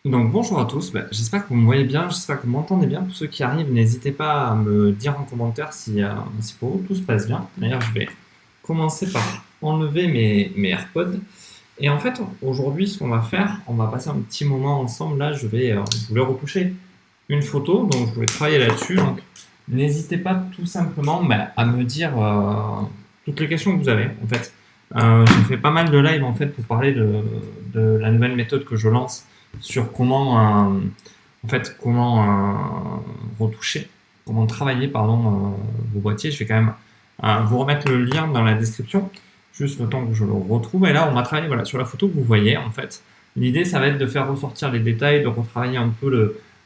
Donc bonjour à tous, j'espère que vous me voyez bien, j'espère que vous m'entendez bien. Pour ceux qui arrivent, n'hésitez pas à me dire en commentaire si pour vous tout se passe bien. D'ailleurs, je vais commencer par enlever mes AirPods. Et en fait, aujourd'hui, ce qu'on va faire, on va passer un petit moment ensemble. Là, je voulais retoucher une photo, donc je voulais travailler là-dessus. Donc n'hésitez pas tout simplement à me dire toutes les questions que vous avez. En fait, j'ai fait pas mal de live en fait pour parler de la nouvelle méthode que je lance sur comment retoucher, comment travailler pardon vos boîtiers. Je vais quand même vous remettre le lien dans la description, juste le temps que je le retrouve. Et là, on va travailler voilà, sur la photo que vous voyez en fait. L'idée, ça va être de faire ressortir les détails, de retravailler un peu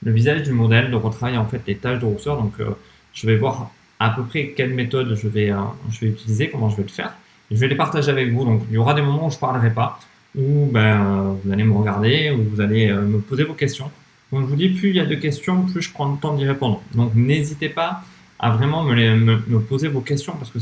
le visage du modèle, de retravailler en fait les taches de rousseur. Donc, je vais voir à peu près quelle méthode je vais utiliser, comment je vais le faire. Je vais les partager avec vous. Donc, il y aura des moments où je ne parlerai pas, où vous allez me regarder, où vous allez me poser vos questions. Donc, je vous dis, plus il y a de questions, plus je prends le temps d'y répondre. Donc, n'hésitez pas à vraiment me poser vos questions parce que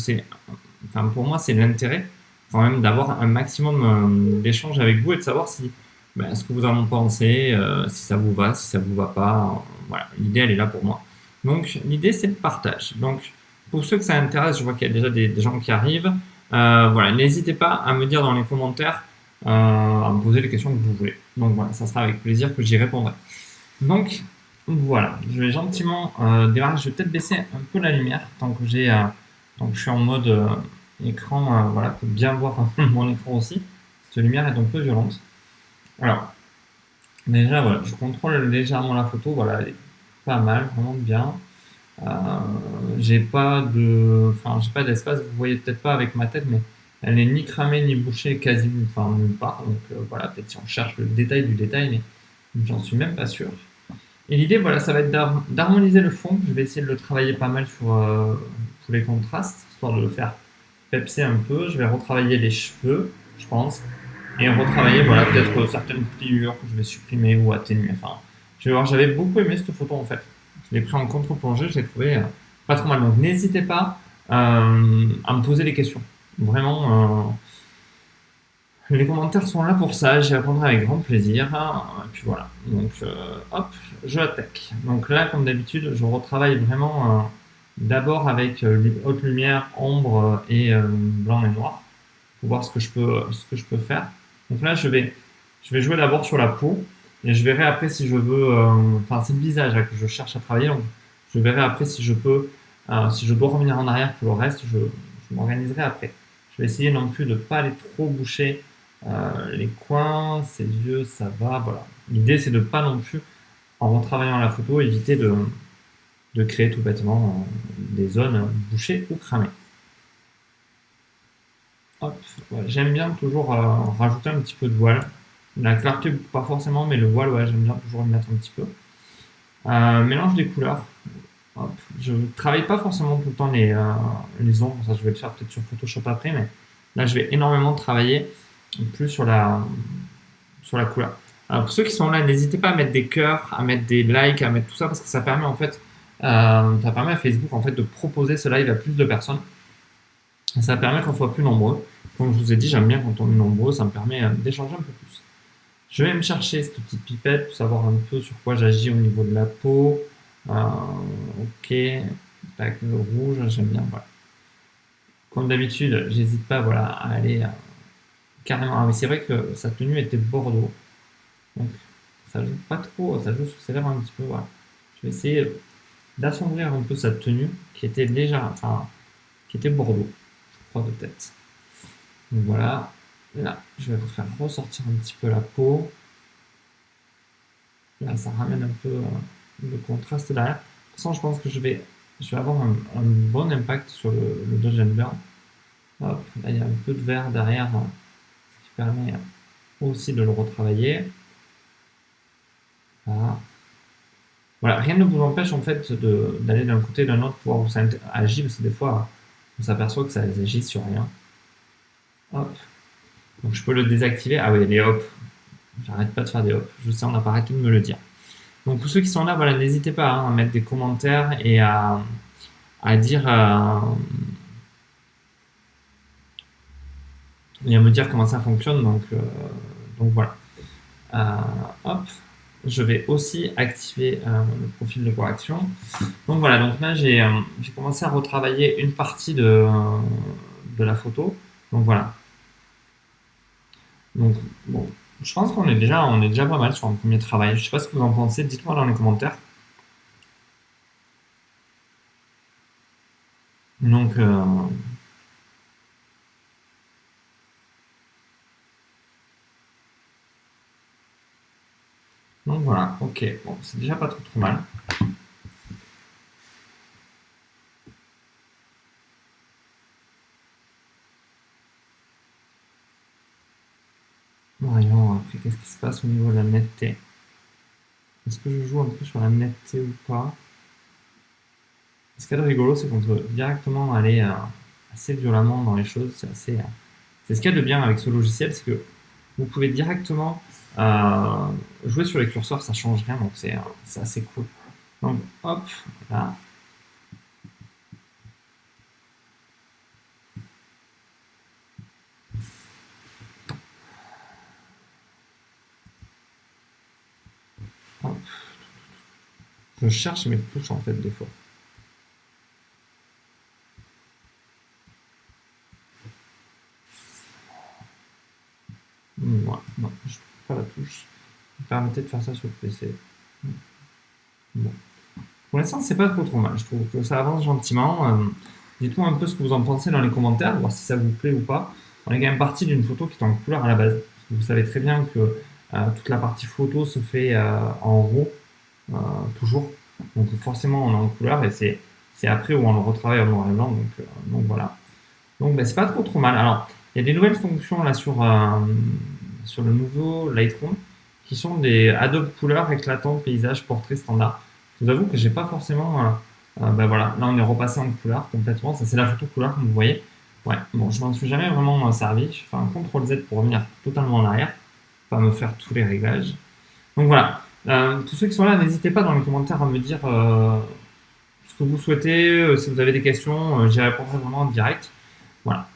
pour moi, c'est l'intérêt quand même d'avoir un maximum d'échanges avec vous et de savoir ce que vous en pensez, si ça vous va, si ça vous va pas. Voilà, l'idée elle est là pour moi. Donc l'idée c'est le partage. Donc pour ceux que ça intéresse, je vois qu'il y a déjà des gens qui arrivent. Voilà, n'hésitez pas à me dire dans les commentaires, à me poser les questions que vous voulez. Donc voilà, ça sera avec plaisir que j'y répondrai. Donc voilà, je vais gentiment démarrer. Je vais peut-être baisser un peu la lumière tant que je suis en mode écran, voilà, pour bien voir mon écran aussi. Cette lumière est un peu violente. Alors, déjà, voilà, je contrôle légèrement la photo, voilà, elle est pas mal, vraiment bien. Euh, j'ai pas d'espace, vous voyez peut-être pas avec ma tête, mais elle n'est ni cramée ni bouchée quasi, enfin nulle part. Donc voilà, peut-être si on cherche le détail du détail, mais j'en suis même pas sûr. Et l'idée, voilà, ça va être d'harmoniser le fond. Je vais essayer de le travailler pas mal sur tous les contrastes, histoire de le faire pepser un peu. Je vais retravailler les cheveux, je pense, et retravailler, voilà, peut-être certaines pliures que je vais supprimer ou atténuer. Enfin, je vais voir, j'avais beaucoup aimé cette photo en fait. Je l'ai pris en contre-plongée, je l'ai trouvé pas trop mal. Donc n'hésitez pas à me poser des questions. Vraiment, les commentaires sont là pour ça, j'y répondrai avec grand plaisir. Et puis voilà, donc hop, je attaque. Donc là, comme d'habitude, je retravaille vraiment d'abord avec haute lumière, ombre et blanc et noir pour voir ce que je peux faire. Donc là, je vais jouer d'abord sur la peau et je verrai après si je veux. Enfin, c'est le visage là, que je cherche à travailler. Donc, je verrai après si je peux, si je dois revenir en arrière pour le reste, je m'organiserai après. Je vais essayer non plus de ne pas aller trop boucher les coins, ses yeux, ça va. Voilà. L'idée, c'est de ne pas non plus, en retravaillant la photo, éviter de créer tout bêtement des zones bouchées ou cramées. Hop, ouais, j'aime bien toujours rajouter un petit peu de voile. La clarté, pas forcément, mais le voile, ouais, j'aime bien toujours le mettre un petit peu. Mélange des couleurs. Hop, je travaille pas forcément tout le temps les ombres, ça je vais le faire peut-être sur Photoshop après, mais là je vais énormément travailler plus sur la couleur. Alors pour ceux qui sont là, n'hésitez pas à mettre des cœurs, à mettre des likes, à mettre tout ça, parce que ça permet en fait, ça permet à Facebook en fait de proposer ce live à plus de personnes. Ça permet qu'on soit plus nombreux. Comme je vous ai dit, j'aime bien quand on est nombreux, ça me permet d'échanger un peu plus. Je vais me chercher cette petite pipette pour savoir un peu sur quoi j'agis au niveau de la peau. Ok, tac, le rouge, j'aime bien. Voilà. Comme d'habitude, j'hésite pas voilà, à aller carrément. Ah, mais c'est vrai que sa tenue était bordeaux. Donc ça joue pas trop, ça joue sur ses lèvres un petit peu. Voilà. Je vais essayer d'assombrir un peu sa tenue qui était qui était bordeaux, je crois de tête. Donc voilà, là, je vais faire ressortir un petit peu la peau. Là, ça ramène un peu le contraste derrière. De toute façon, je pense que je vais avoir un bon impact sur le Dodge Burn. Hop, là, il y a un peu de vert derrière, ce qui permet aussi de le retravailler. Voilà. Voilà, rien ne vous empêche en fait d'aller d'un côté ou d'un autre pour voir où ça agit, parce que des fois, on s'aperçoit que ça agit sur rien. Hop. Donc je peux le désactiver. Ah oui, les hop. J'arrête pas de faire des hop. Je sais, on n'a pas arrêté de me le dire. Donc pour ceux qui sont là, voilà, n'hésitez pas à mettre des commentaires et à dire et à me dire comment ça fonctionne. Donc voilà. Hop. je vais aussi activer le profil de correction. Donc voilà, donc là j'ai commencé à retravailler une partie de la photo. Donc voilà. Donc bon, je pense on est déjà pas mal sur un premier travail. Je sais pas ce que vous en pensez, dites-moi dans les commentaires. Donc, donc voilà, ok, bon, c'est déjà pas trop mal. Voyons après qu'est-ce qui se passe au niveau de la netteté. Est-ce que je joue un peu sur la netteté ou pas? Ce qu'il y a de rigolo, c'est qu'on peut directement aller assez violemment dans les choses. C'est ce qu'il y a de bien avec ce logiciel, c'est que vous pouvez directement jouer sur les curseurs, ça change rien, donc c'est assez cool. Donc hop, là. Hop. Je cherche mes touches en fait des fois. Voilà. Non, je ne trouve pas la touche. Vous permettez de faire ça sur le PC. Bon. Pour l'instant, c'est pas trop mal. Je trouve que ça avance gentiment. Dites-moi un peu ce que vous en pensez dans les commentaires, voir si ça vous plaît ou pas. On est quand même parti d'une photo qui est en couleur à la base. Vous savez très bien que toute la partie photo se fait en RAW, toujours. Donc forcément, on est en couleur et c'est après où on le retravaille en noir et blanc. Donc voilà. Donc c'est pas trop mal. Alors, il y a des nouvelles fonctions là sur le nouveau Lightroom qui sont des Adobe couleurs éclatantes, paysage, portrait standard. Je vous avoue que j'ai pas forcément. Voilà, là on est repassé en couleur complètement. Ça c'est la photo couleur comme vous voyez. Ouais, bon, je m'en suis jamais vraiment servi. Je fais un CTRL Z pour revenir totalement en arrière, pas me faire tous les réglages. Donc voilà. Tous ceux qui sont là, n'hésitez pas dans les commentaires à me dire ce que vous souhaitez, si vous avez des questions, j'y répondrai vraiment en direct. Voilà.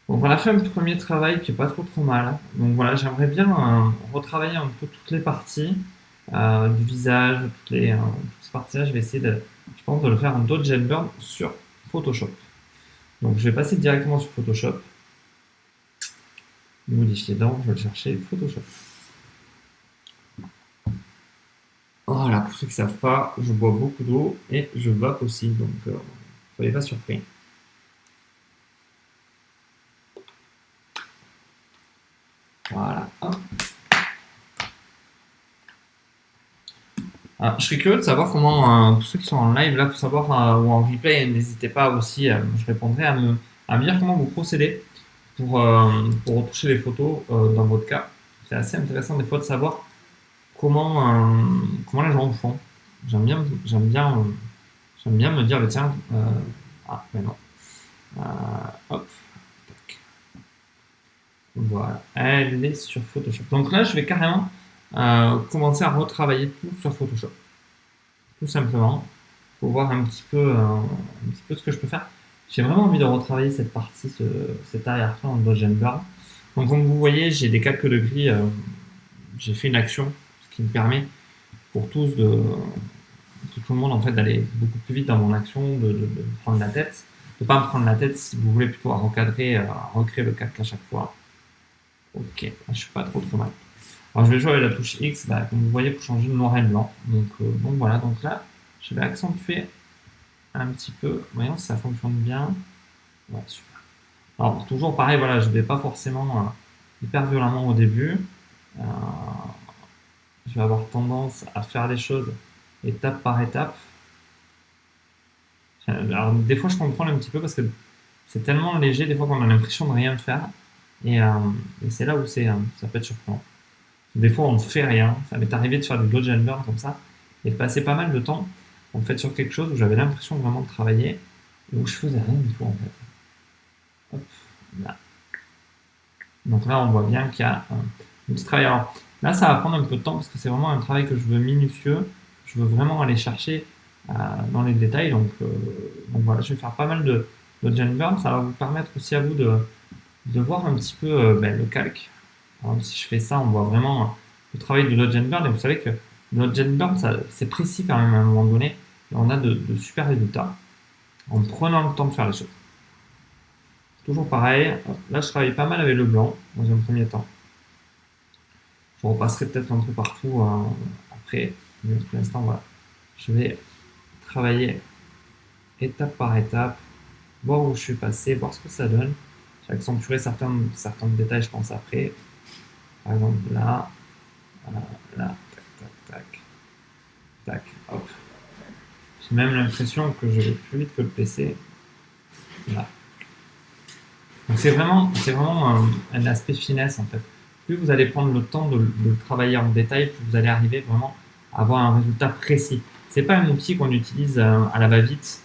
Donc on a fait un premier travail qui est pas trop mal. Donc voilà, j'aimerais bien retravailler un peu toutes les parties du visage, toutes ces parties-là. Je vais essayer je pense, de le faire en Dodge and Burn sur Photoshop. Donc je vais passer directement sur Photoshop. Modifier dans, je vais le chercher Photoshop. Voilà, pour ceux qui ne savent pas, je bois beaucoup d'eau et je vape aussi, donc soyez pas surpris. Voilà. Je serais curieux de savoir comment, pour ceux qui sont en live là, pour savoir, ou en replay, n'hésitez pas aussi, je répondrai à me dire comment vous procédez pour retoucher les photos dans votre cas. C'est assez intéressant des fois de savoir comment les gens font. J'aime bien me dire, tiens, mais non. Hop, tac. Voilà, elle est sur Photoshop. Donc là, je vais carrément commencer à retravailler tout sur Photoshop. Tout simplement, pour voir un petit peu ce que je peux faire. J'ai vraiment envie de retravailler cette partie, cet arrière-plan en Dodge and Burn. Donc comme vous voyez, j'ai des calques de gris. J'ai fait une action, ce qui me permet pour tout le monde en fait d'aller beaucoup plus vite dans mon action, de me prendre la tête, de pas me prendre la tête si vous voulez plutôt à recadrer, à recréer le calque à chaque fois. Ok, je suis pas trop mal. Alors je vais jouer avec la touche X, comme vous voyez, pour changer de noir et blanc. Donc voilà, donc là, je vais accentuer un petit peu. Voyons si ça fonctionne bien. Ouais, super. Alors toujours pareil, voilà, je vais pas forcément hyper violemment au début. Je vais avoir tendance à faire les choses étape par étape. Alors des fois je comprends un petit peu parce que c'est tellement léger des fois qu'on a l'impression de rien faire. Et c'est là où ça peut être surprenant. Des fois on ne fait rien. Ça m'est arrivé de faire du Dodge and Burn comme ça et de passer pas mal de temps en fait sur quelque chose où j'avais l'impression vraiment de travailler et où je faisais rien du tout en fait. Hop, là. Donc là on voit bien qu'il y a un petit travail. Alors là ça va prendre un peu de temps parce que c'est vraiment un travail que je veux minutieux. Je veux vraiment aller chercher dans les détails. Donc voilà, je vais faire pas mal de Dodge and Burn. Ça va vous permettre aussi à vous de voir un petit peu le calque. Alors, si je fais ça, on voit vraiment le travail de Dodge and Burn, et vous savez que Dodge and Burn, c'est précis quand même à un moment donné, et on a de super résultats en prenant le temps de faire les choses. Toujours pareil, là je travaille pas mal avec le blanc dans un premier temps. Je repasserai peut-être un peu partout après, mais pour l'instant voilà. Je vais travailler étape par étape, voir où je suis passé, voir ce que ça donne. J'accentuerai certains détails, je pense, après. Par exemple là, là, tac, tac, tac, tac, hop. J'ai même l'impression que je vais plus vite que le PC. Là. Donc c'est vraiment un aspect finesse en fait. Plus vous allez prendre le temps de le travailler en détail, plus vous allez arriver vraiment à avoir un résultat précis. C'est pas un outil qu'on utilise à la va-vite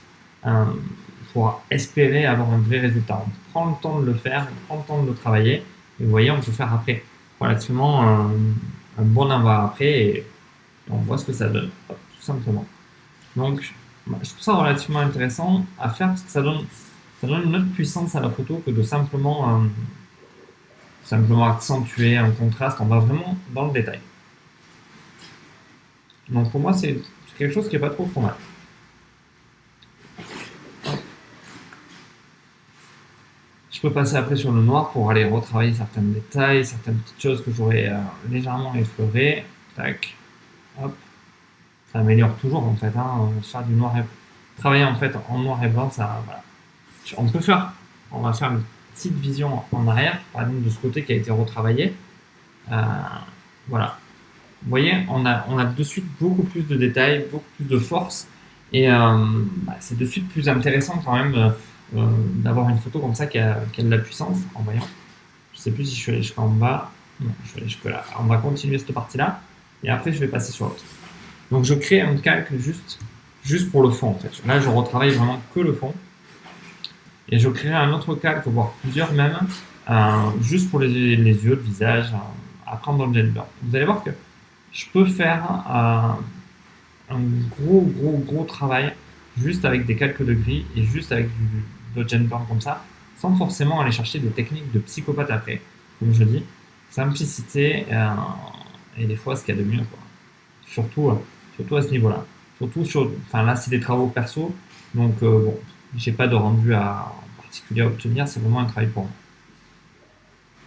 pour espérer avoir un vrai résultat. On prend le temps de le faire, on prend le temps de le travailler, et vous voyez, on peut faire après relativement un bon avant-après et on voit ce que ça donne, tout simplement. Donc, je trouve ça relativement intéressant à faire parce que ça donne une autre puissance à la photo que de simplement accentuer un contraste. On va vraiment dans le détail. Donc pour moi, c'est quelque chose qui n'est pas trop mal. Je peux passer après sur le noir pour aller retravailler certains détails, certaines petites choses que j'aurais légèrement effleurées. Tac. Hop. Ça améliore toujours en fait. Faire du noir et travailler en fait en noir et blanc, ça, voilà. On va faire une petite vision en arrière, par exemple de ce côté qui a été retravaillé. Voilà. Vous voyez, on a de suite beaucoup plus de détails, beaucoup plus de force, et c'est de suite plus intéressant quand même d'avoir une photo comme ça qui a de la puissance en voyant. Je sais plus si je suis allé jusqu'en bas. Non, je vais aller jusque là. On va continuer cette partie-là, et après je vais passer sur l'autre. Donc je crée un calque juste pour le fond en fait. Là, je retravaille vraiment que le fond. Et je créerai un autre calque, voire plusieurs même, juste pour les yeux, le visage, à prendre dans le Blender. Vous allez voir que je peux faire un gros travail juste avec des calques de gris et juste avec du Dodge and Burn comme ça, sans forcément aller chercher des techniques de psychopathe après. Comme je dis, simplicité et des fois ce qu'il y a de mieux, quoi. Surtout à ce niveau-là. Enfin là, c'est des travaux perso, donc bon, j'ai pas de rendu particulier à obtenir, c'est vraiment un travail pour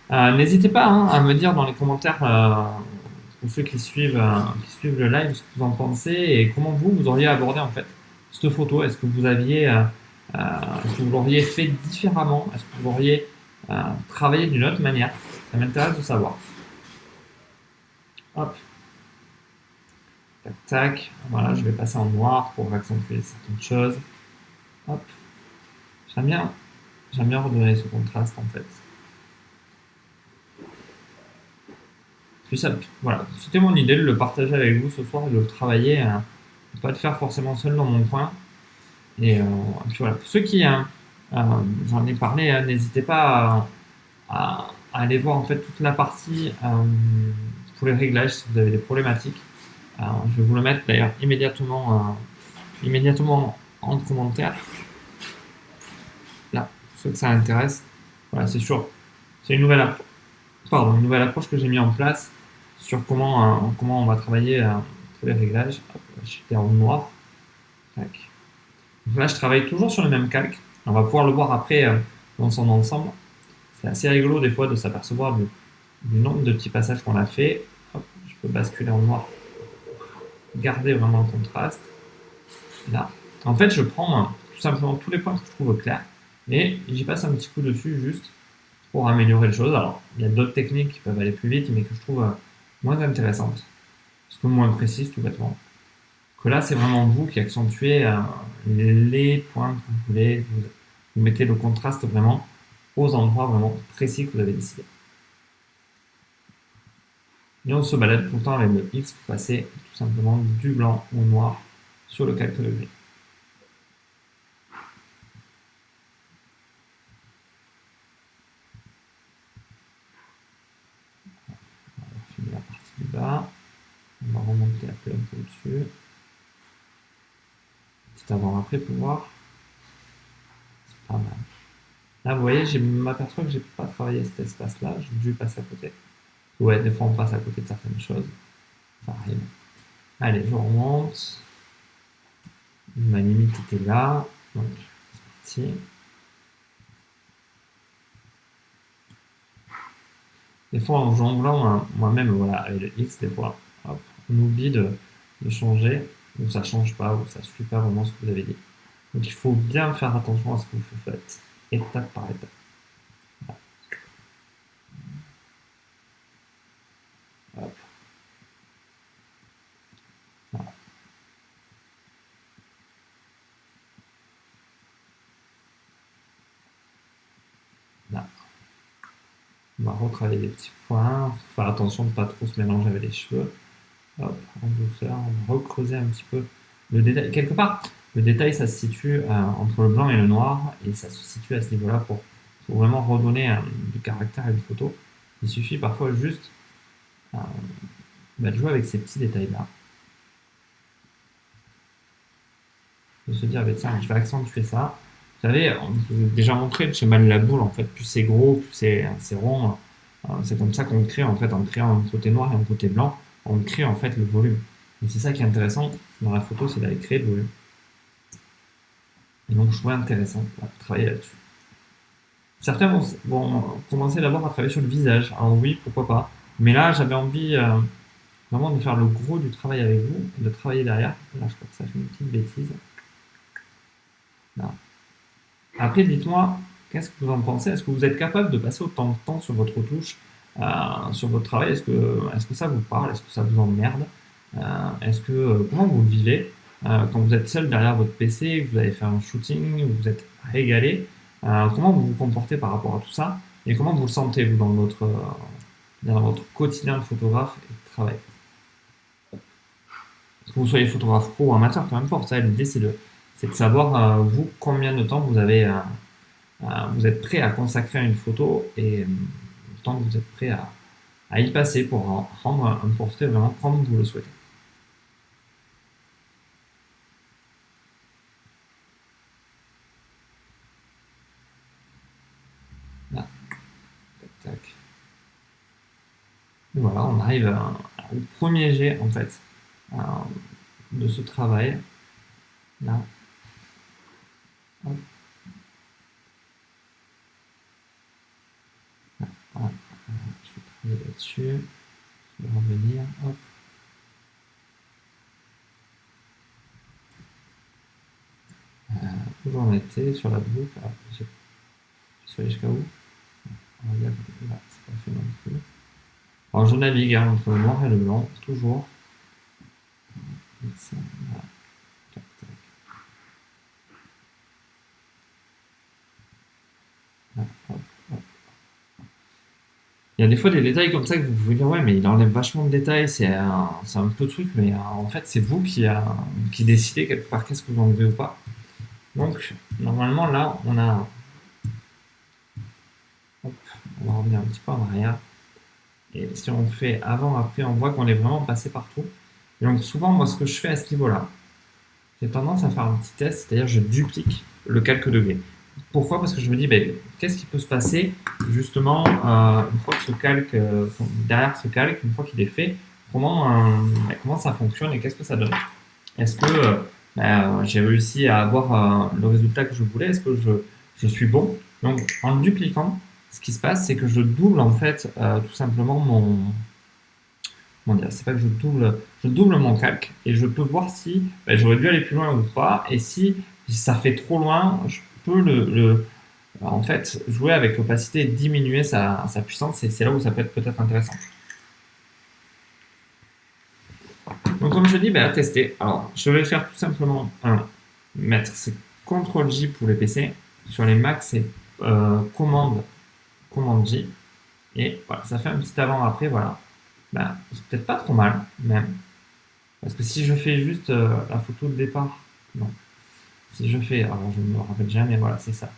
moi. N'hésitez pas à me dire dans les commentaires, pour ceux qui suivent le live, ce que vous en pensez et comment vous auriez abordé en fait cette photo. Est-ce que vous l'auriez fait différemment? Est-ce que vous l'auriez travaillé d'une autre manière? Ça m'intéresse de savoir. Hop. Tac, tac. Voilà, je vais passer en noir pour accentuer certaines choses. Hop. J'aime bien redonner ce contraste en fait. Puis ça, voilà, c'était mon idée de le partager avec vous ce soir et de le travailler, pas de le faire forcément seul dans mon coin. Et puis voilà, pour ceux qui, j'en ai parlé, n'hésitez pas à aller voir en fait toute la partie pour les réglages si vous avez des problématiques. Je vais vous le mettre d'ailleurs immédiatement en commentaire. Là, pour ceux que ça intéresse. Voilà, c'est sûr. C'est une nouvelle approche que j'ai mis en place sur comment on va travailler pour les réglages. Hop, j'étais en noir. Tac. Donc là, je travaille toujours sur le même calque. On va pouvoir le voir après dans son ensemble. C'est assez rigolo des fois de s'apercevoir du nombre de petits passages qu'on a fait. Hop, je peux basculer en noir. Garder vraiment le contraste. Là. En fait, je prends tout simplement tous les points que je trouve clairs et j'y passe un petit coup dessus juste pour améliorer les choses. Alors, il y a d'autres techniques qui peuvent aller plus vite, mais que je trouve moins intéressantes, un peu moins précises tout bêtement. Que là, c'est vraiment vous qui accentuez les points que vous voulez. Vous mettez le contraste vraiment aux endroits vraiment précis que vous avez décidé. Et on se balade tout le temps avec le X pour passer tout simplement du blanc au noir sur le calque de gris. On va finir la partie du bas. On va remonter un peu au-dessus. Petit avant-après pour voir. C'est pas mal. Là, vous voyez, je m'aperçois que j'ai pas travaillé cet espace-là. J'ai dû passer à côté. Ouais, des fois on passe à côté de certaines choses. Ça arrive. Allez, je remonte. Ma limite était là. Donc, c'est parti. Des fois, en jonglant, moi-même, voilà, avec le X, des fois, hop, on oublie de changer, ou ça change pas, ou ça suit pas vraiment ce que vous avez dit. Donc, il faut bien faire attention à ce que vous faites, étape par étape. Hop, voilà, là. On va retravailler les petits points, faire attention de ne pas trop se mélanger avec les cheveux. Hop, en douceur, on va recreuser un petit peu le détail. Quelque part, le détail, ça se situe entre le blanc et le noir, et ça se situe à ce niveau-là pour vraiment redonner du caractère à une photo. Il suffit parfois juste euh, de jouer avec ces petits détails-là, de se dire, bah, tiens, je vais accentuer ça. Vous savez, on vous a déjà montré le schéma de la boule, en fait, plus c'est gros, plus c'est rond. C'est comme ça qu'on crée, en fait, en créant un côté noir et un côté blanc, on crée, en fait, le volume. Et c'est ça qui est intéressant dans la photo, c'est d'aller créer le volume. Et donc, je trouvais intéressant de travailler là-dessus. Certains vont commencer d'abord à travailler sur le visage. Alors oui, pourquoi pas. Mais là, j'avais envie vraiment de faire le gros du travail avec vous et de travailler derrière. Là, je crois que ça fait une petite bêtise. Là. Après, dites-moi, qu'est-ce que vous en pensez? Est-ce que vous êtes capable de passer autant de temps sur votre retouche, sur votre travail? Est-ce que ça vous parle? Est-ce que ça vous emmerde? Comment vous le vivez quand vous êtes seul derrière votre PC, que vous allez faire un shooting, vous êtes régalé? Comment vous vous comportez par rapport à tout ça? Et comment vous le sentez, vous, dans votre quotidien de photographe et de travail? Que vous soyez photographe pro ou amateur, peu importe, ça, l'idée c'est de savoir, vous, combien de temps vous êtes prêt à consacrer à une photo et le temps que vous êtes prêt à y passer pour rendre un portrait vraiment comme vous le souhaitez. Là, tac, tac. Et voilà, on arrive au premier jet en fait de ce travail. Là, hop, là, voilà. Je vais travailler là-dessus. Je vais revenir. Hop. Où j'en étais sur la boucle. Alors, je suis allé jusqu'à où? Regarde, là, c'est pas fait non plus. Alors je navigue entre le noir et le blanc, toujours. Ça, là, tac, tac, là, hop, hop. Il y a des fois des détails comme ça que vous pouvez dire ouais mais il enlève vachement de détails, c'est un peu truc, mais en fait c'est vous qui décidez quelque part qu'est-ce que vous enlevez ou pas. Donc normalement là hop, on va revenir un petit peu en arrière. Et si on fait avant, après, on voit qu'on est vraiment passé partout. Et donc souvent moi ce que je fais à ce niveau-là, j'ai tendance à faire un petit test, c'est-à-dire je duplique le quelques degrés. Pourquoi? Parce que je me dis, ben, qu'est-ce qui peut se passer justement une fois que derrière ce calque, une fois qu'il est fait, comment ça fonctionne et qu'est-ce que ça donne? Est-ce que j'ai réussi à avoir le résultat que je voulais? Est-ce que je suis bon? Donc en le dupliquant, ce qui se passe, c'est que je double en fait tout simplement comment dire, c'est pas que je double mon calque et je peux voir si j'aurais dû aller plus loin ou pas. Et si ça fait trop loin, je peux en fait jouer avec l'opacité et diminuer sa puissance. Et c'est là où ça peut être peut-être intéressant. Donc comme je dis, à tester. Alors je vais faire tout simplement mettre c'est CTRL J pour les PC. Sur les Mac c'est commande J. Et voilà, ça fait un petit avant-après, voilà. C'est peut-être pas trop mal, même. Parce que si je fais juste la photo de départ, non. Si je fais, alors je ne me rappelle jamais, voilà, c'est ça.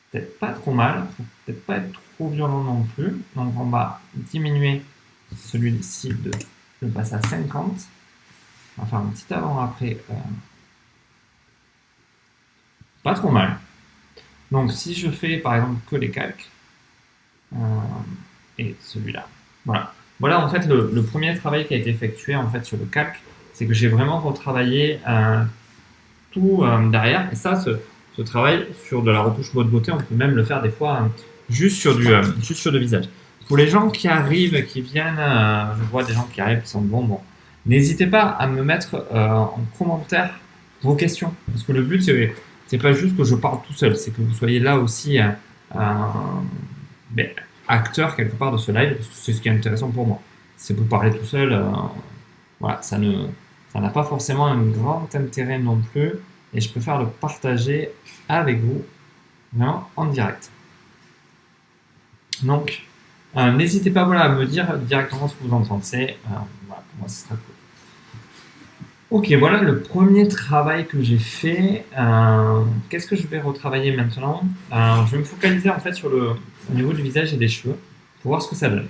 Peut-être pas trop mal, faut peut-être pas être trop violent non plus. Donc on va diminuer celui-ci de passer à 50. On va faire un petit avant-après. Pas trop mal. Donc si je fais par exemple que les calques, et celui-là, Voilà. Voilà en fait le premier travail qui a été effectué en fait sur le calque, c'est que j'ai vraiment retravaillé tout derrière. Et ça, ce travail sur de la retouche mode beauté, on peut même le faire des fois juste sur le visage. Pour les gens qui arrivent, qui viennent, je vois des gens qui arrivent qui sont bon, n'hésitez pas à me mettre en commentaire vos questions. Parce que le but, c'est pas juste que je parle tout seul, c'est que vous soyez là aussi ben, acteur quelque part de ce live, parce que c'est ce qui est intéressant pour moi. C'est vous parler tout seul, voilà, ça n'a pas forcément un grand intérêt non plus, et je préfère le partager avec vous, vraiment en direct. Donc, n'hésitez pas voilà, à me dire directement ce que vous en pensez. Voilà, pour moi, ce sera cool. Ok, voilà le premier travail que j'ai fait. Qu'est-ce que je vais retravailler maintenant? Je vais me focaliser en fait au niveau du visage et des cheveux pour voir ce que ça donne.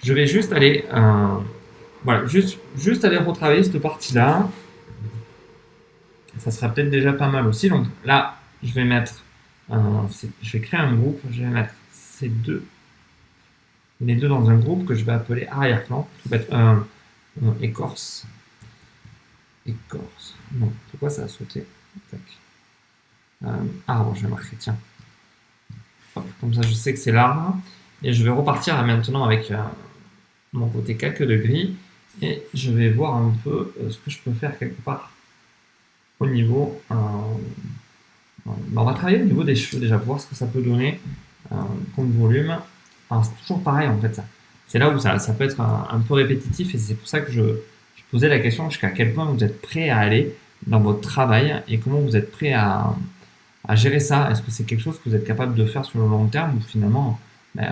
Je vais juste aller, voilà, juste aller retravailler cette partie-là. Ça sera peut-être déjà pas mal aussi. Donc là, je vais mettre, je vais créer un groupe. Je vais mettre les deux dans un groupe que je vais appeler arrière-plan. Ça va être écorce. Écorce. Non, pourquoi ça a sauté? Arbre, je vais marquer, tiens. Hop, comme ça, je sais que c'est l'arbre. Et je vais repartir maintenant avec mon côté quelques degrés. Et je vais voir un peu ce que je peux faire quelque part au niveau. On va travailler au niveau des cheveux déjà pour voir ce que ça peut donner comme volume. Alors, c'est toujours pareil en fait. C'est là où ça peut être un peu répétitif et c'est pour ça que je posais la question jusqu'à quel point vous êtes prêt à aller dans votre travail et comment vous êtes prêt à gérer ça. Est-ce que c'est quelque chose que vous êtes capable de faire sur le long terme ou finalement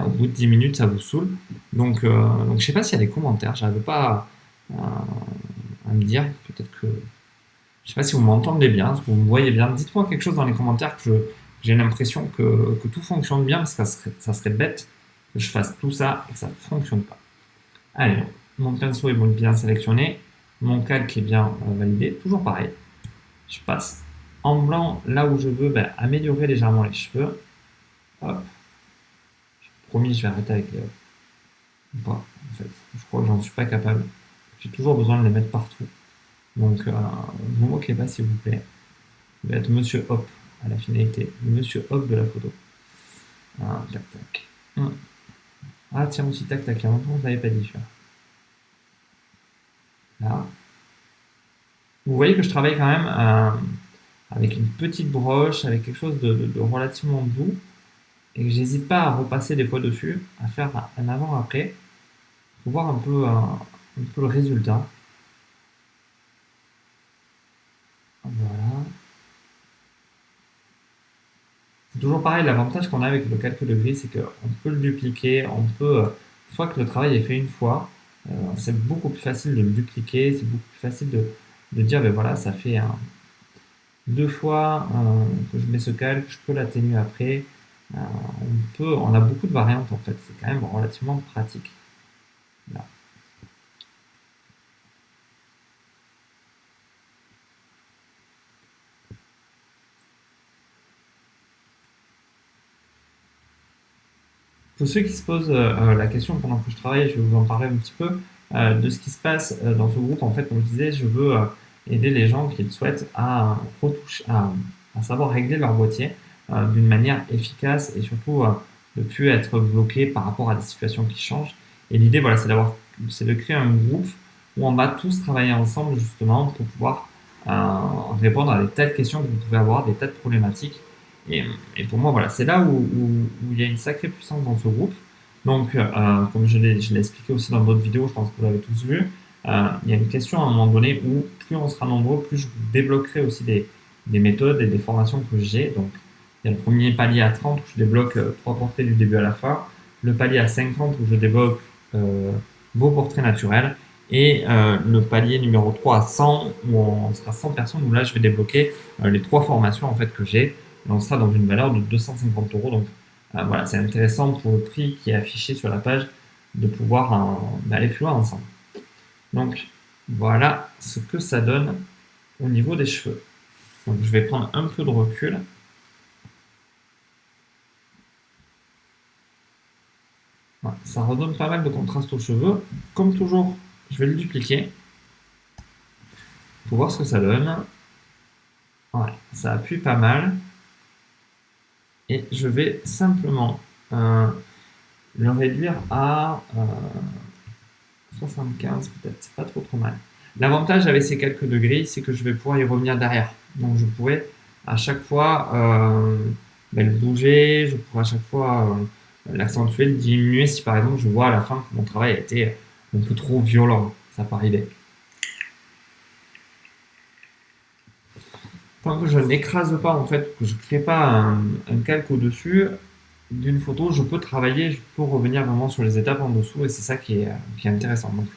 au bout de 10 minutes ça vous saoule. Donc je ne sais pas s'il y a des commentaires. Je n'arrive pas à me dire. Peut-être que je ne sais pas si vous m'entendez bien, si vous me voyez bien. Dites-moi quelque chose dans les commentaires que j'ai l'impression que tout fonctionne bien parce que ça serait bête que je fasse tout ça et que ça ne fonctionne pas. Allez, mon pinceau est bien sélectionné, mon calque est bien validé, toujours pareil. Je passe en blanc là où je veux améliorer légèrement les cheveux. Hop. Promis, je vais arrêter avec les... Pas, en fait. Je crois que j'en suis pas capable. J'ai toujours besoin de les mettre partout. Donc, vous moquez pas s'il vous plaît. Je vais être Monsieur Hop à la finalité. Monsieur Hop de la photo. Tac, tac. Ah, tiens aussi, tac, tac. Il y a longtemps, je l'avais pas dit. Là. Vous voyez que je travaille quand même avec une petite broche, avec quelque chose de relativement doux. Et que j'hésite pas à repasser des fois dessus, à faire un avant-après, pour voir un peu le résultat. Voilà. C'est toujours pareil, l'avantage qu'on a avec le calque de gris, c'est qu'on peut le dupliquer, on peut, une fois que le travail est fait une fois, c'est beaucoup plus facile de le dupliquer, c'est beaucoup plus facile de dire, ben voilà, ça fait deux fois que je mets ce calque, je peux l'atténuer après. On a beaucoup de variantes en fait, c'est quand même relativement pratique. Là. Pour ceux qui se posent la question pendant que je travaille, je vais vous en parler un petit peu de ce qui se passe dans ce groupe. En fait, comme je disais, je veux aider les gens qui le souhaitent à savoir régler leur boîtier d'une manière efficace et surtout de ne plus être bloqué par rapport à des situations qui changent. Et l'idée, voilà, c'est de créer un groupe où on va tous travailler ensemble justement pour pouvoir répondre à des tas de questions que vous pouvez avoir, des tas de problématiques. Et pour moi, voilà, c'est là où il y a une sacrée puissance dans ce groupe. Donc, comme je l'ai expliqué aussi dans d'autres vidéos, je pense que vous l'avez tous vu, il y a une question à un moment donné où plus on sera nombreux, plus je vous débloquerai aussi des méthodes et des formations que j'ai. Donc, il y a le premier palier à 30 où je débloque 3 portraits du début à la fin, le palier à 50 où je débloque vos portraits naturels, et le palier numéro 3 à 100 où on sera 100 personnes, où là je vais débloquer les 3 formations en fait que j'ai. Et on sera dans une valeur de 250 €. Donc voilà, c'est intéressant pour le prix qui est affiché sur la page de pouvoir aller plus loin ensemble. Donc voilà ce que ça donne au niveau des cheveux. Donc je vais prendre un peu de recul. ça redonne pas mal de contraste aux cheveux. Comme toujours, je vais le dupliquer pour voir ce que ça donne. Ouais, ça appuie pas mal. Et je vais simplement le réduire à 75 peut-être, c'est pas trop mal. L'avantage avec ces quelques degrés, c'est que je vais pouvoir y revenir derrière. Donc je pourrais à chaque fois le bouger, je pourrais à chaque fois l'accentuer, le diminuer si par exemple je vois à la fin que mon travail a été un peu trop violent. Ça peut arriver. Tant que je n'écrase pas en fait, que je ne crée pas un calque au-dessus d'une photo, je peux travailler, je peux revenir vraiment sur les étapes en dessous et c'est ça qui est intéressant. Donc,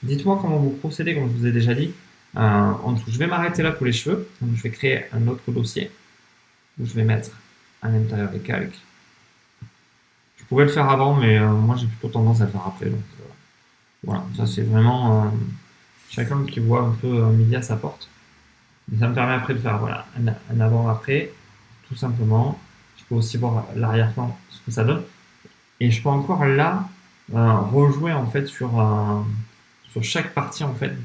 dites-moi comment vous procédez, comme je vous ai déjà dit, en dessous. Je vais m'arrêter là pour les cheveux. Donc, je vais créer un autre dossier où je vais mettre à l'intérieur les calques. Je pourrais le faire avant, mais moi j'ai plutôt tendance à le faire après. Donc, voilà, ça c'est vraiment chacun qui voit un peu midi à sa porte. Mais ça me permet après de faire voilà, un avant-après, tout simplement. Je peux aussi voir l'arrière-plan, ce que ça donne. Et je peux encore là rejouer en fait sur chaque partie en fait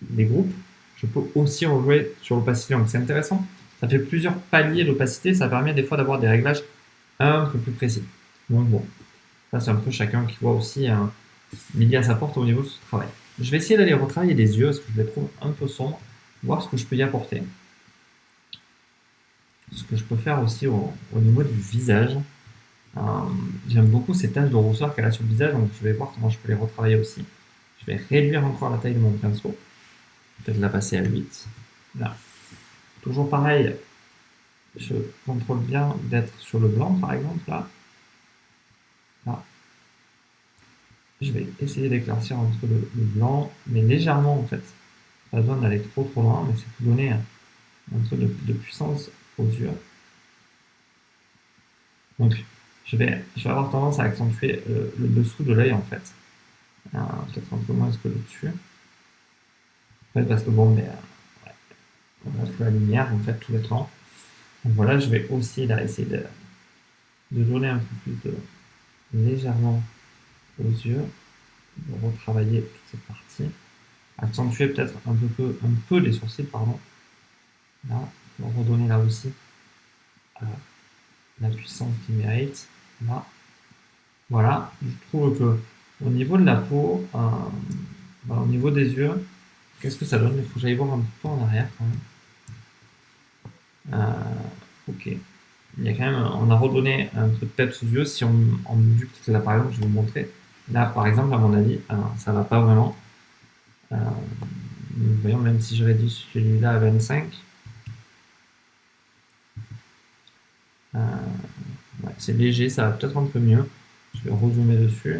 des groupes. Je peux aussi rejouer sur l'opacité. Donc c'est intéressant. Ça fait plusieurs paliers d'opacité. Ça permet des fois d'avoir des réglages un peu plus précis. Donc bon, ça c'est un peu chacun qui voit aussi midi à sa porte au niveau de ce travail. Je vais essayer d'aller retravailler les yeux parce que je les trouve un peu sombres, voir ce que je peux y apporter. Ce que je peux faire aussi au niveau du visage. J'aime beaucoup ces taches de rousseur qu'elle a sur le visage, donc je vais voir comment je peux les retravailler aussi. Je vais réduire encore la taille de mon pinceau. Peut-être la passer à 8. Là. Toujours pareil, je contrôle bien d'être sur le blanc par exemple, là. Là. Je vais essayer d'éclaircir un peu le blanc, mais légèrement en fait. Pas besoin d'aller trop loin, mais c'est pour donner un peu de puissance aux yeux. Donc je vais avoir tendance à accentuer le dessous de l'œil en fait. Peut-être un peu moins que le dessus. En fait, parce que bon, mais ouais, on a toute la lumière en fait tout le temps. Donc voilà, je vais aussi là essayer de donner un peu plus de légèrement aux yeux, de retravailler toute cette partie, accentuer peut-être un peu les sourcils, pardon. Là, pour redonner là aussi la puissance qu'il mérite. Là, voilà, je trouve que au niveau de la peau, au niveau des yeux, qu'est-ce que ça donne? Il faut que j'aille voir un peu en arrière quand même. Ok. Il y a quand même, on a redonné un peu de peps aux yeux. Si on duplique là par exemple, je vais vous montrer. Là par exemple, à mon avis, ça va pas vraiment. Voyons, même si je réduis celui-là à 25, ouais, c'est léger, ça va peut-être un peu mieux. Je vais rezoomer dessus.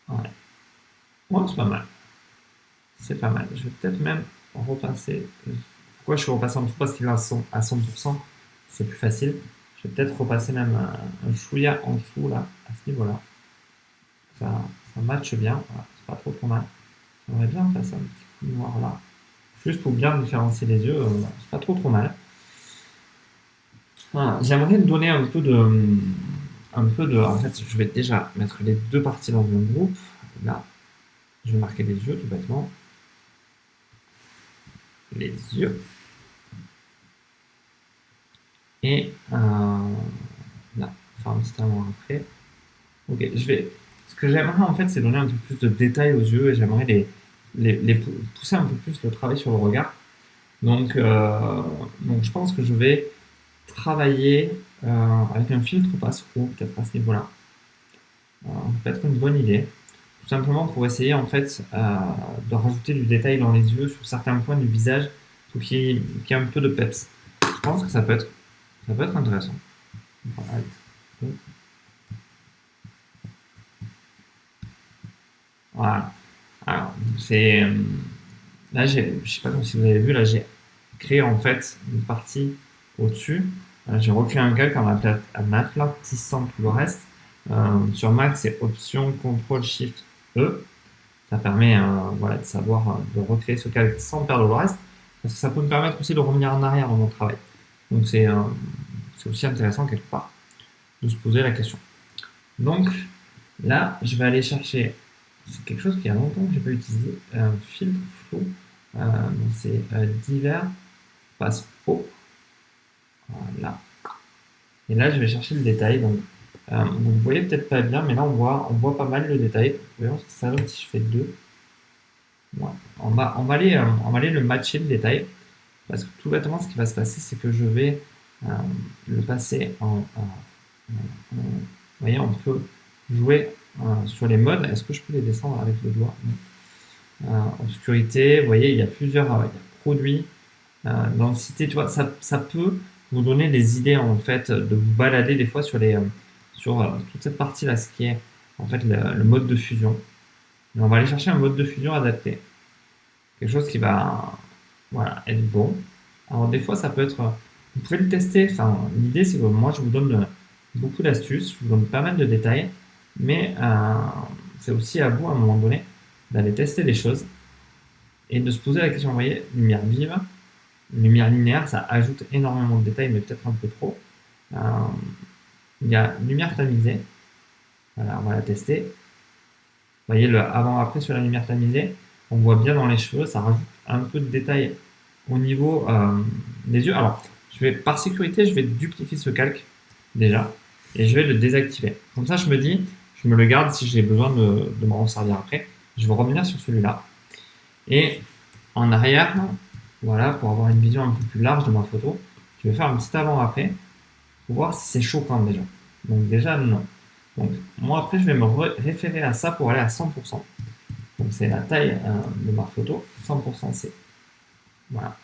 Ouais, ouais c'est pas mal. C'est pas mal. Je vais peut-être même repasser. Pourquoi je suis repassé en dessous? Parce qu'il est à 100%, c'est plus facile. Je vais peut-être repasser même un chouïa en dessous là, à ce niveau-là. Ça matche bien, voilà, c'est pas trop mal. J'aimerais bien passer un petit coup noir là, juste pour bien différencier les yeux, c'est pas trop mal. Voilà, j'aimerais donner un peu de. En fait, je vais déjà mettre les deux parties dans un groupe. Là, je vais marquer les yeux tout bêtement. Les yeux. Et là, faire un petit avant après. Ok, ce que j'aimerais en fait, c'est donner un peu plus de détails aux yeux et j'aimerais les pousser un peu plus le travail sur le regard. Donc je pense que je vais travailler avec un filtre passe-haut, peut-être à ce niveau-là. Peut-être une bonne idée. Tout simplement pour essayer en fait de rajouter du détail dans les yeux sur certains points du visage pour qu'il y ait un peu de peps. Je pense que ça peut être intéressant. Voilà. Alors, c'est. Là, je sais pas si vous avez vu, là, j'ai créé en fait une partie au-dessus. J'ai recréé un calque en aplatissant tout le reste. Sur Mac, c'est Option, CTRL, SHIFT, E. Ça permet voilà, de savoir de recréer ce calque sans perdre le reste. Parce que ça peut me permettre aussi de revenir en arrière dans mon travail. Donc c'est aussi intéressant quelque part de se poser la question. Donc là, je vais aller chercher, c'est quelque chose qui a longtemps que je n'ai pas utilisé, un filtre flow, donc c'est divers passe haut, voilà. Et là, je vais chercher le détail, donc vous ne voyez peut-être pas bien, mais là on voit pas mal le détail. Vous voyez, ça donne si je fais 2. Ouais. On va aller le matcher le détail, parce que tout bêtement, ce qui va se passer, c'est que je vais le passer vous voyez, on peut jouer sur les modes. Est-ce que je peux les descendre avec le doigt? Obscurité, vous voyez, il y a plusieurs il y a produits, densité, tu vois, ça peut vous donner des idées en fait, de vous balader des fois sur toute cette partie-là, ce qui est en fait le mode de fusion. Et on va aller chercher un mode de fusion adapté, quelque chose qui va voilà, être bon. Alors des fois, ça peut être, vous pouvez le tester. Enfin, l'idée c'est que moi je vous donne beaucoup d'astuces, je vous donne pas mal de détails, mais c'est aussi à vous à un moment donné d'aller tester les choses et de se poser la question. Vous voyez, lumière vive, lumière linéaire, ça ajoute énormément de détails, mais peut-être un peu trop. Il y a lumière tamisée, voilà, on va la tester. Vous voyez le avant-après sur la lumière tamisée, on voit bien dans les cheveux, ça rajoute un peu de détails au niveau des yeux. Alors, par sécurité, je vais dupliquer ce calque déjà et je vais le désactiver. Comme ça, je me dis, je me le garde si j'ai besoin de m'en servir après. Je vais revenir sur celui-là. Et en arrière, voilà, pour avoir une vision un peu plus large de ma photo, je vais faire un petit avant-après pour voir si c'est choquant déjà. Donc déjà, non. Donc moi après, je vais me référer à ça pour aller à 100%. Donc c'est la taille de ma photo, 100% c'est. Voilà.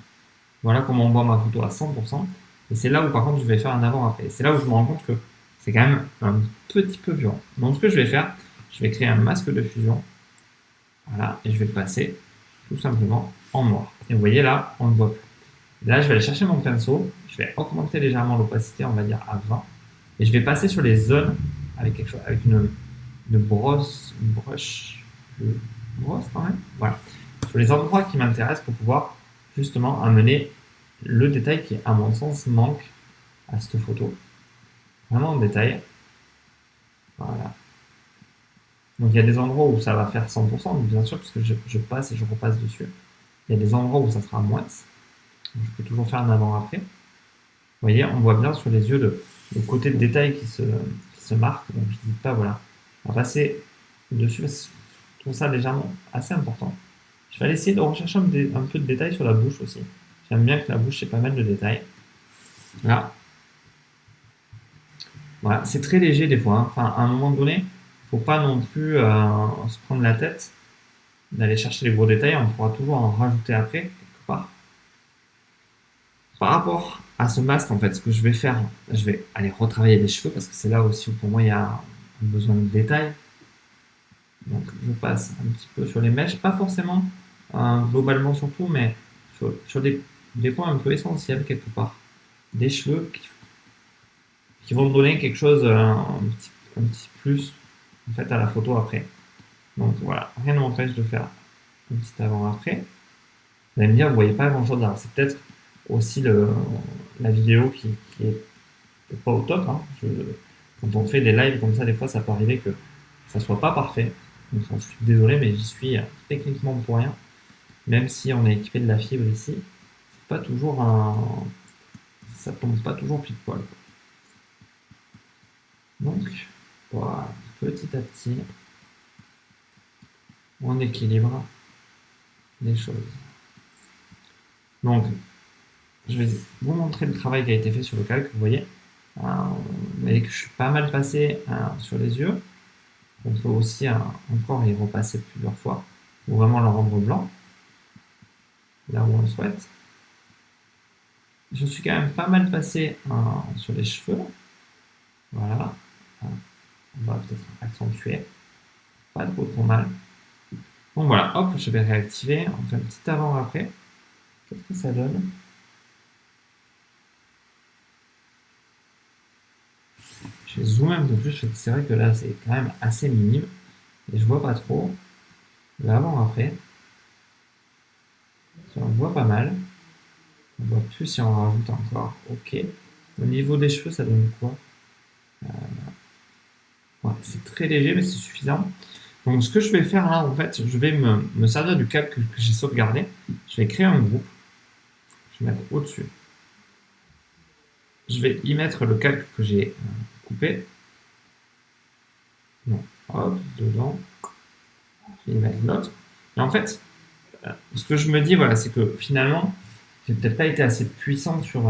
Voilà comment on voit ma photo à 100%. Et c'est là où par contre je vais faire un avant-après. C'est là où je me rends compte que c'est quand même un petit peu violent. Donc ce que je vais faire, je vais créer un masque de fusion. Voilà, et je vais le passer tout simplement en noir. Et vous voyez là, on ne le voit plus. Là, je vais aller chercher mon pinceau, je vais augmenter légèrement l'opacité, on va dire à 20, et je vais passer sur les zones avec quelque chose, avec une brosse, une brosse quand même, voilà, sur les endroits qui m'intéressent pour pouvoir justement amener le détail qui, à mon sens, manque à cette photo. Vraiment en détail. Voilà. Donc il y a des endroits où ça va faire 100%, bien sûr, parce que je passe et je repasse dessus. Il y a des endroits où ça sera moins. Donc, je peux toujours faire un avant-après. Vous voyez, on voit bien sur les yeux le côté de détail qui se marque. Donc je n'hésite pas, voilà, à passer dessus. Je trouve ça légèrement assez important. Je vais aller essayer de rechercher un peu de détails sur la bouche aussi. J'aime bien que la bouche ait pas mal de détails. Là. Voilà, c'est très léger des fois. Enfin, à un moment donné, il ne faut pas non plus se prendre la tête d'aller chercher les gros détails. On pourra toujours en rajouter après, quelque part. Par rapport à ce masque, en fait, ce que je vais faire, je vais aller retravailler les cheveux parce que c'est là aussi où pour moi il y a un besoin de détails. Donc je passe un petit peu sur les mèches, pas forcément globalement sur tout, mais sur des points un peu essentiels quelque part. Des cheveux qui vont me donner quelque chose, un petit plus en fait à la photo après. Donc voilà, rien ne m'empêche de faire un petit avant-après. Vous allez me dire, vous voyez pas grand chose là. C'est peut-être aussi la vidéo qui est pas au top. Hein. Quand on fait des lives comme ça, des fois ça peut arriver que ça soit pas parfait. Donc j'en suis désolé, mais j'y suis techniquement pour rien. Même si on est équipé de la fibre ici, c'est pas toujours ça tombe pas toujours pile poil. Donc voilà, petit à petit, on équilibre les choses. Donc je vais vous montrer le travail qui a été fait sur le calque. Vous voyez que je suis pas mal passé sur les yeux. On peut aussi encore y repasser plusieurs fois pour vraiment le rendre blanc, là où on le souhaite. Je suis quand même pas mal passé sur les cheveux. Voilà. On va peut-être accentuer. Pas trop mal. Donc voilà, hop, je vais réactiver. On fait un petit avant-après. Qu'est-ce que ça donne? Je vais zoomer un peu plus, c'est vrai que là c'est quand même assez minime et je vois pas trop l'avant-après. On voit pas mal. On voit plus si on rajoute encore. Ok. Au niveau des cheveux, ça donne quoi? Ouais, c'est très léger, mais c'est suffisant. Donc, ce que je vais faire là, en fait, je vais me servir du calque que j'ai sauvegardé. Je vais créer un groupe. Je vais mettre au-dessus. Je vais y mettre le calque que j'ai coupé. Donc, hop, dedans. Je vais y mettre l'autre. Et en fait, ce que je me dis, voilà, c'est que finalement, j'ai peut-être pas été assez puissant sur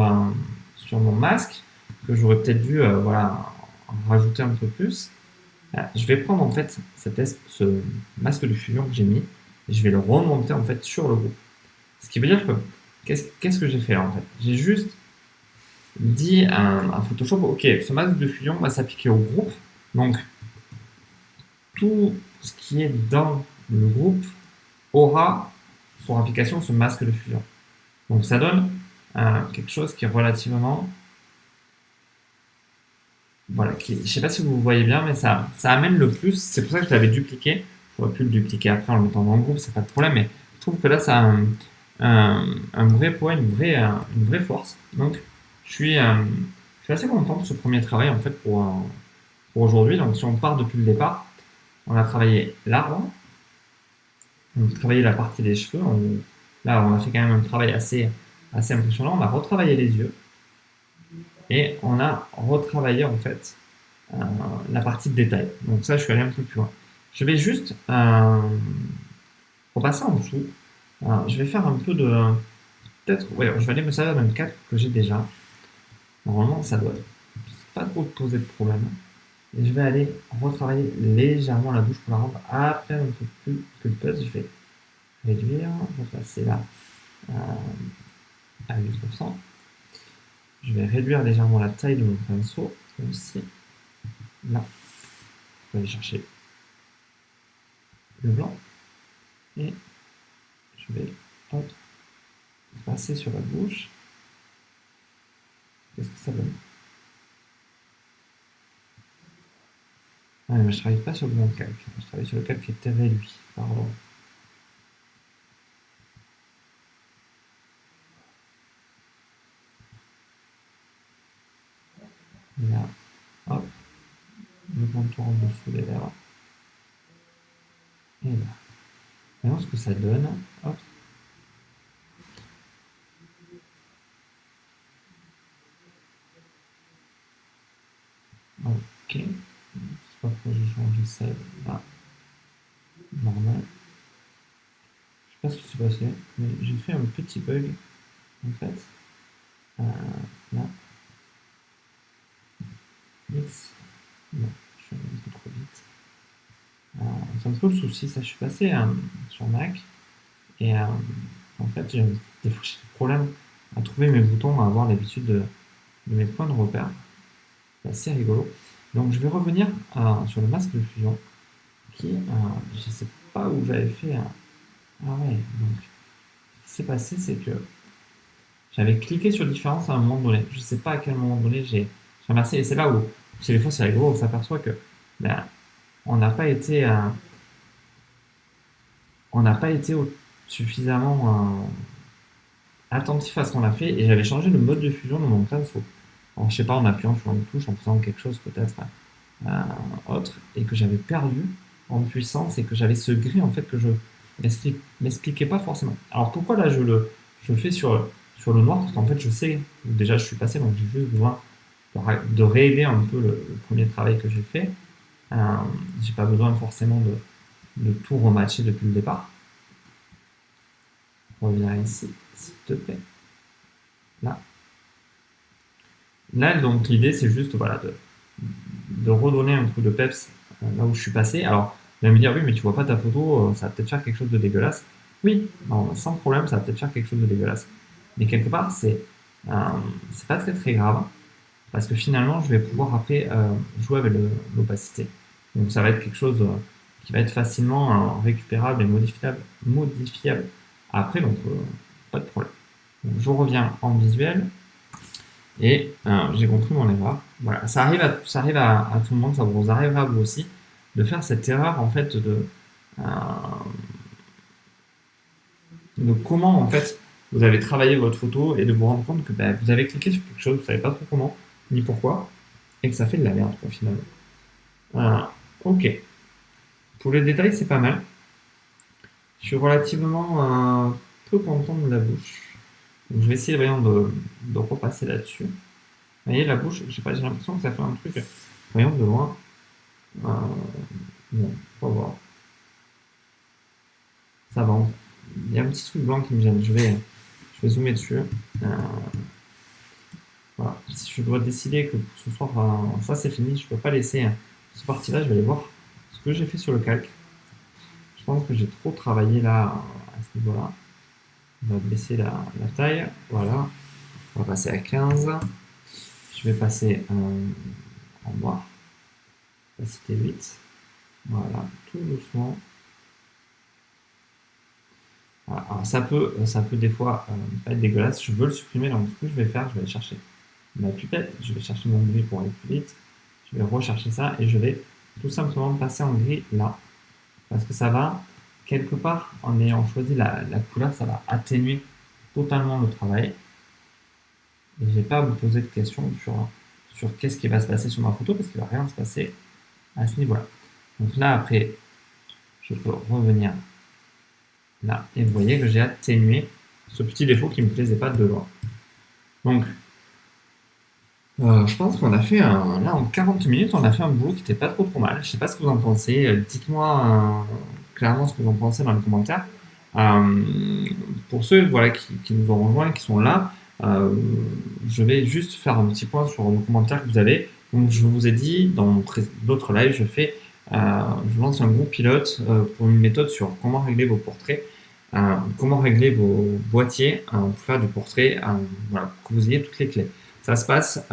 mon masque, que j'aurais peut-être dû voilà, en rajouter un peu plus. Je vais prendre en fait ce masque de fusion que j'ai mis et je vais le remonter en fait sur le groupe. Ce qui veut dire que qu'est-ce que j'ai fait là en fait? J'ai juste dit à Photoshop, ok, ce masque de fusion va s'appliquer au groupe, donc tout ce qui est dans le groupe aura pour application ce masque de fusion. Donc ça donne quelque chose qui est relativement... Voilà, je ne sais pas si vous voyez bien, mais ça amène le plus. C'est pour ça que je l'avais dupliqué. J'aurais pu le dupliquer après en le mettant dans le groupe, c'est pas de problème, mais je trouve que là, ça a un vrai poids, une vraie force. Donc, je suis assez content de ce premier travail en fait pour aujourd'hui. Donc, si on part depuis le départ, on a travaillé l'arbre, on a travaillé la partie des cheveux. Là, on a fait quand même un travail assez impressionnant. On a retravaillé les yeux et on a retravaillé en fait la partie de détail. Donc ça, je suis allé un peu plus loin. Je vais juste repasser en dessous. Je vais faire un peu de... Peut-être, ouais, je vais aller me servir d'un calque que j'ai déjà. Normalement, ça doit pas trop poser de problème. Et je vais aller retravailler légèrement la bouche pour la rendre à peine un peu plus pulpeuse. Je vais réduire, je vais passer là à 8%. Je vais réduire légèrement la taille de mon pinceau aussi. Là, je vais aller chercher le blanc et je vais hop, passer sur la bouche. Qu'est-ce que ça donne? Ah, mais je travaille pas sur le bon calque. Je travaille sur le calque qui était réduit. Pardon. Là, hop, le contour en dessous des lèvres. Et là. Maintenant, ce que ça donne, hop. Ok. C'est pas pourquoi j'ai changé ça là. Normal. Je sais pas ce qui s'est passé, mais j'ai fait un petit bug en fait. Là. X. Non, je suis allé un peu trop vite. C'est un peu le souci, ça. Je suis passé sur Mac et en fait, j'ai des problèmes à trouver mes boutons, à avoir l'habitude de mes points de repère. C'est assez rigolo. Donc je vais revenir sur le masque de fusion qui, je sais pas où j'avais fait. Ah ouais, donc ce qui s'est passé, c'est que j'avais cliqué sur différence à un moment donné. Je sais pas à quel moment donné j'ai ramassé. Et c'est là où, c'est des fois c'est rigolo, on s'aperçoit que ben, on n'a pas été, suffisamment attentif à ce qu'on a fait. Et j'avais changé le mode de fusion dans mon pinceau. Alors, je sais pas, en appuyant sur une touche, en faisant quelque chose peut-être autre, et que j'avais perdu en puissance et que j'avais ce gris en fait que je m'expliquais pas forcément. Alors pourquoi là je fais sur le noir? Parce qu'en fait je sais, déjà je suis passé, donc j'ai juste besoin de réaider un peu le premier travail que j'ai fait. J'ai pas besoin forcément de tout rematcher depuis le départ. Reviens ici, s'il te plaît. Là. Là, donc l'idée c'est juste voilà, de redonner un coup de peps là où je suis passé. Alors, vous allez me dire, oui, mais tu vois pas ta photo, ça va peut-être faire quelque chose de dégueulasse. Oui, non, sans problème, ça va peut-être faire quelque chose de dégueulasse. Mais quelque part, c'est pas très très grave, parce que finalement, je vais pouvoir après jouer avec l'opacité. Donc, ça va être quelque chose qui va être facilement récupérable et modifiable après, donc pas de problème. Donc, je reviens en visuel. Et j'ai compris mon erreur. Voilà, ça arrive à tout le monde, ça vous arrivera à vous aussi, de faire cette erreur en fait de comment en fait vous avez travaillé votre photo et de vous rendre compte que vous avez cliqué sur quelque chose, vous ne savez pas trop comment, ni pourquoi, et que ça fait de la merde, quoi, finalement. Ok. Pour les détails, c'est pas mal. Je suis relativement peu content de la bouche. Donc, je vais essayer voyons, de repasser là-dessus. Vous voyez, la bouche, j'ai l'impression que ça fait un truc, voyons, de loin. Bon, on va voir. Ça va. Il y a un petit truc blanc qui me gêne. Je vais zoomer dessus. Voilà. Si je dois décider que pour ce soir, ça c'est fini, je ne peux pas laisser ce parti-là. Je vais aller voir ce que j'ai fait sur le calque. Je pense que j'ai trop travaillé là à ce niveau-là. On va baisser la taille. Voilà. On va passer à 15. Je vais passer en noir. Opacité 8. Voilà, tout doucement. Voilà. Alors ça peut des fois pas être dégueulasse. Je veux le supprimer, donc ce que je vais faire, je vais aller chercher ma pipette, je vais chercher mon gris pour aller plus vite. Je vais rechercher ça et je vais tout simplement passer en gris là. Parce que ça va, quelque part, en ayant choisi la couleur, ça va atténuer totalement le travail. Et je vais pas à vous poser de questions sur qu'est-ce qui va se passer sur ma photo, parce qu'il va rien se passer à ce niveau-là. Donc là, après, je peux revenir là. Et vous voyez que j'ai atténué ce petit défaut qui ne me plaisait pas de loin. Donc, je pense qu'on a fait là en 40 minutes, on a fait un boulot qui n'était pas trop mal. Je sais pas ce que vous en pensez. Dites-moi clairement ce que vous en pensez dans les commentaires. Pour ceux voilà, qui nous ont rejoints, qui sont là, je vais juste faire un petit point sur les commentaires que vous avez. Donc, je vous ai dit dans d'autres lives, je lance un groupe pilote pour une méthode sur comment régler vos portraits, comment régler vos boîtiers pour faire du portrait, voilà, pour que vous ayez toutes les clés. Ça se passe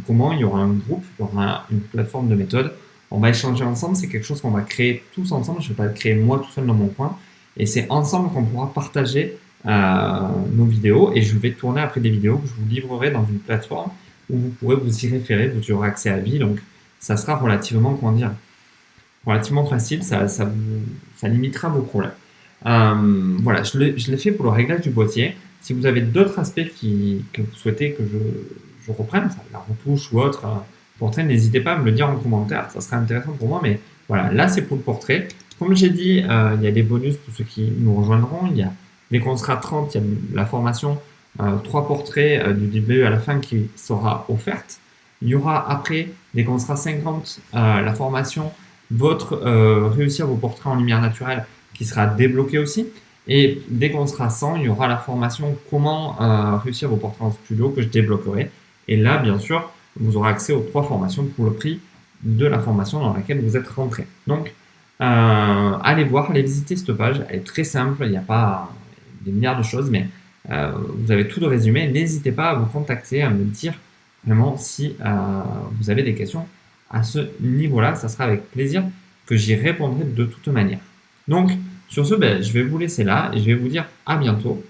comment? Il y aura un groupe, il y aura une plateforme de méthode. On va échanger ensemble, c'est quelque chose qu'on va créer tous ensemble. Je ne vais pas le créer moi tout seul dans mon coin. Et c'est ensemble qu'on pourra partager nos vidéos. Et je vais tourner après des vidéos que je vous livrerai dans une plateforme où vous pourrez vous y référer, vous aurez accès à vie. Donc ça sera relativement, relativement facile, ça limitera vos problèmes. Voilà, je l'ai fait pour le réglage du boîtier. Si vous avez d'autres aspects que vous souhaitez que je reprenne, la retouche ou autre portrait, n'hésitez pas à me le dire en commentaire, ça serait intéressant pour moi. Mais voilà, là c'est pour le portrait. Comme j'ai dit, il y a des bonus pour ceux qui nous rejoindront. Il y a dès qu'on sera 30, il y a la formation 3 portraits du début à la fin qui sera offerte. Il y aura après, dès qu'on sera 50, la formation réussir vos portraits en lumière naturelle qui sera débloquée aussi. Et dès qu'on sera 100, il y aura la formation comment réussir vos portraits en studio que je débloquerai. Et là, bien sûr, vous aurez accès aux 3 formations pour le prix de la formation dans laquelle vous êtes rentré. Donc, allez voir, allez visiter cette page. Elle est très simple, il n'y a pas des milliards de choses, mais vous avez tout de résumé. N'hésitez pas à vous contacter, à me dire vraiment si vous avez des questions à ce niveau-là. Ça sera avec plaisir que j'y répondrai de toute manière. Donc, sur ce, je vais vous laisser là et je vais vous dire à bientôt